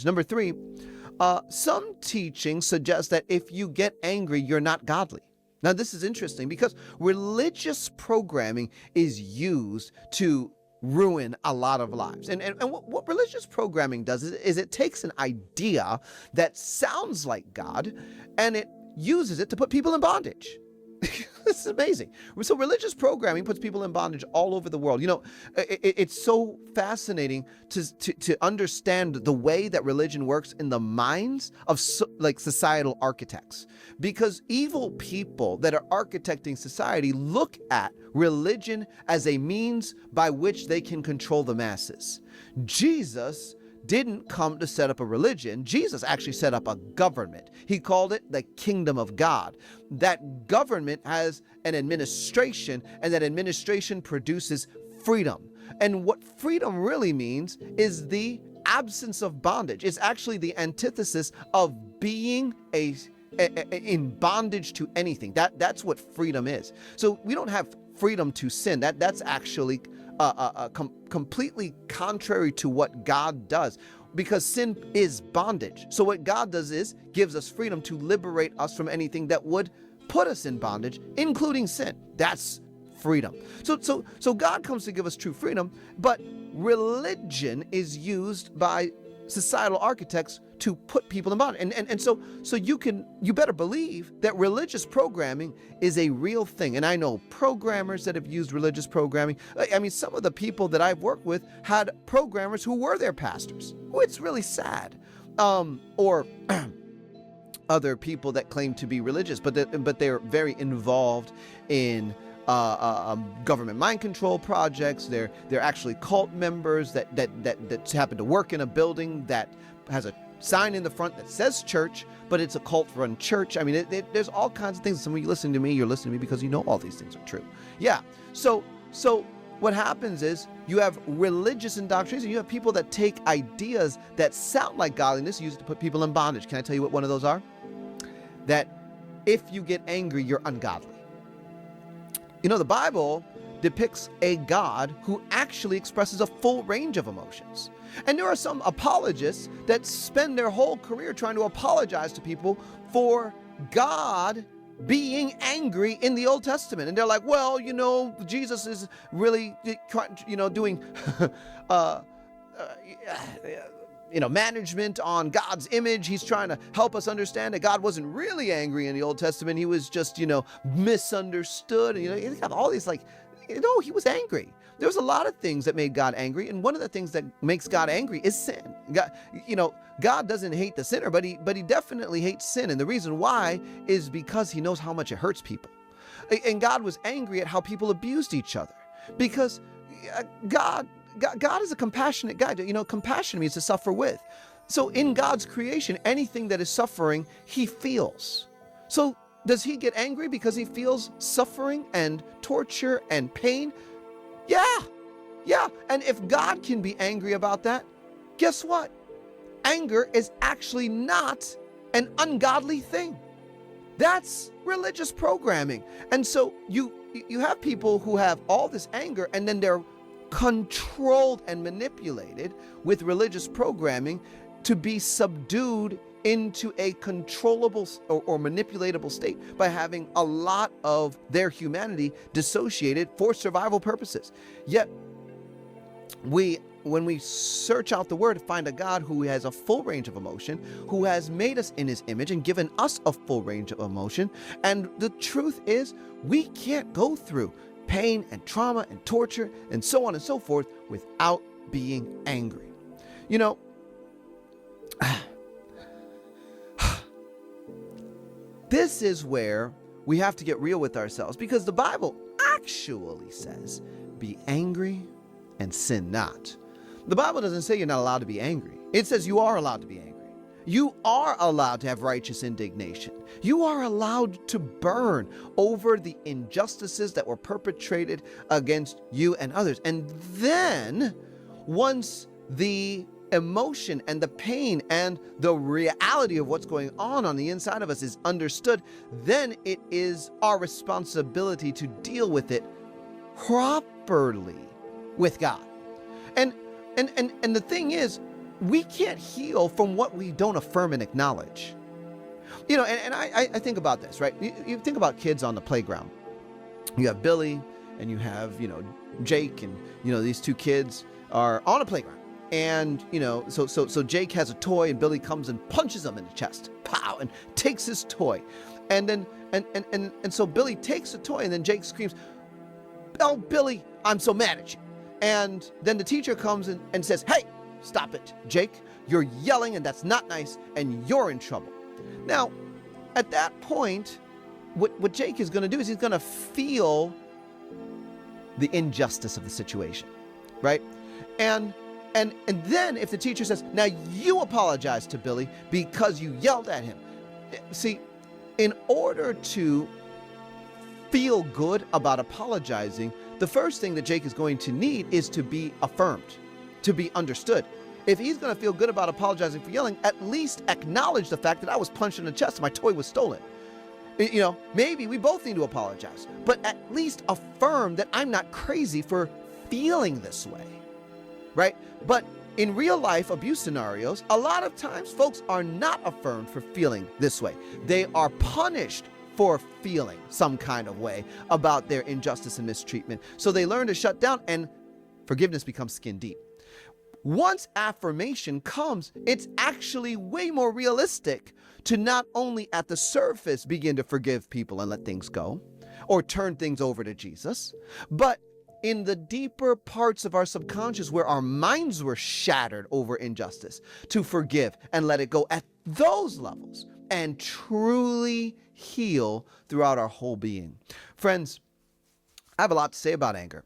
Number three, some teaching suggests that if you get angry, you're not godly. Now, this is interesting because religious programming is used to ruin a lot of lives. And what religious programming does is it takes an idea that sounds like God and it uses it to put people in bondage. This is amazing. So religious programming puts people in bondage all over the world. You know, it's so fascinating to understand the way that religion works in the minds of like societal architects, because evil people that are architecting society look at religion as a means by which they can control the masses. Jesus didn't come to set up a religion. Jesus actually set up a government. He called it the kingdom of God. That government has an administration, and that administration produces freedom. And what freedom really means is the absence of bondage. It's actually the antithesis of being in bondage to anything. That's what freedom is. So we don't have freedom to sin. That's actually completely contrary to what God does, because sin is bondage. So what God does is gives us freedom to liberate us from anything that would put us in bondage, including sin. That's freedom. So God comes to give us true freedom, but religion is used by societal architects to put people in bondage. And so you better believe that religious programming is a real thing. And I know programmers that have used religious programming. I mean, some of the people that I've worked with had programmers who were their pastors. Oh, it's really sad. Or other people that claim to be religious, but they're very involved in government mind control projects. They're actually cult members that happen to work in a building that has a sign in the front that says church, but it's a cult-run church. I mean, there's all kinds of things. Some of you listening to me, you're listening to me because you know all these things are true. Yeah. So what happens is you have religious indoctrination. You have people that take ideas that sound like godliness, use it to put people in bondage. Can I tell you what one of those are? That if you get angry, you're ungodly. You know, the Bible depicts a God who actually expresses a full range of emotions. And there are some apologists that spend their whole career trying to apologize to people for God being angry in the Old Testament. And they're like, well, you know, Jesus is really, doing, management on God's image. He's trying to help us understand that God wasn't really angry in the Old Testament. He was just, misunderstood. And, he got all these he was angry. There was a lot of things that made God angry, and one of the things that makes God angry is sin. God doesn't hate the sinner, but he definitely hates sin, and the reason why is because he knows how much it hurts people. And God was angry at how people abused each other, because God is a compassionate God. Compassion means to suffer with. So in God's creation, anything that is suffering, he feels. So does he get angry because he feels suffering and torture and pain? Yeah. And if God can be angry about that, guess what? Anger is actually not an ungodly thing. That's religious programming. And so you have people who have all this anger, and then they're controlled and manipulated with religious programming to be subdued into a controllable or manipulatable state by having a lot of their humanity dissociated for survival purposes. Yet, when we search out the Word, find a God who has a full range of emotion, who has made us in his image and given us a full range of emotion. And the truth is, we can't go through pain and trauma and torture and so on and so forth without being angry. This is where we have to get real with ourselves, because the Bible actually says, be angry and sin not. The Bible doesn't say you're not allowed to be angry. It says you are allowed to be angry. You are allowed to have righteous indignation. You are allowed to burn over the injustices that were perpetrated against you and others. And then, once the emotion and the pain and the reality of what's going on the inside of us is understood, then it is our responsibility to deal with it properly with God. And the thing is, we can't heal from what we don't affirm and acknowledge. And I think about this, right? You think about kids on the playground. You have Billy and you have, Jake, and, these two kids are on a playground. And, so Jake has a toy and Billy comes and punches him in the chest, pow, and takes his toy. And then, and so Billy takes the toy and then Jake screams, "Oh, Billy, I'm so mad at you." And then the teacher comes in and says, "Hey, stop it, Jake. You're yelling and that's not nice and you're in trouble." Now, at that point, what Jake is going to do is he's going to feel the injustice of the situation, right? And then if the teacher says, "Now you apologize to Billy because you yelled at him." See, in order to feel good about apologizing, the first thing that Jake is going to need is to be affirmed, to be understood. If he's going to feel good about apologizing for yelling, at least acknowledge the fact that I was punched in the chest and my toy was stolen. Maybe we both need to apologize, but at least affirm that I'm not crazy for feeling this way, right? But in real life abuse scenarios, a lot of times folks are not affirmed for feeling this way. They are punished for feeling some kind of way about their injustice and mistreatment. So they learn to shut down and forgiveness becomes skin deep. Once affirmation comes, it's actually way more realistic to not only at the surface begin to forgive people and let things go or turn things over to Jesus, but in the deeper parts of our subconscious where our minds were shattered over injustice, to forgive and let it go at those levels and truly heal throughout our whole being. Friends, I have a lot to say about anger.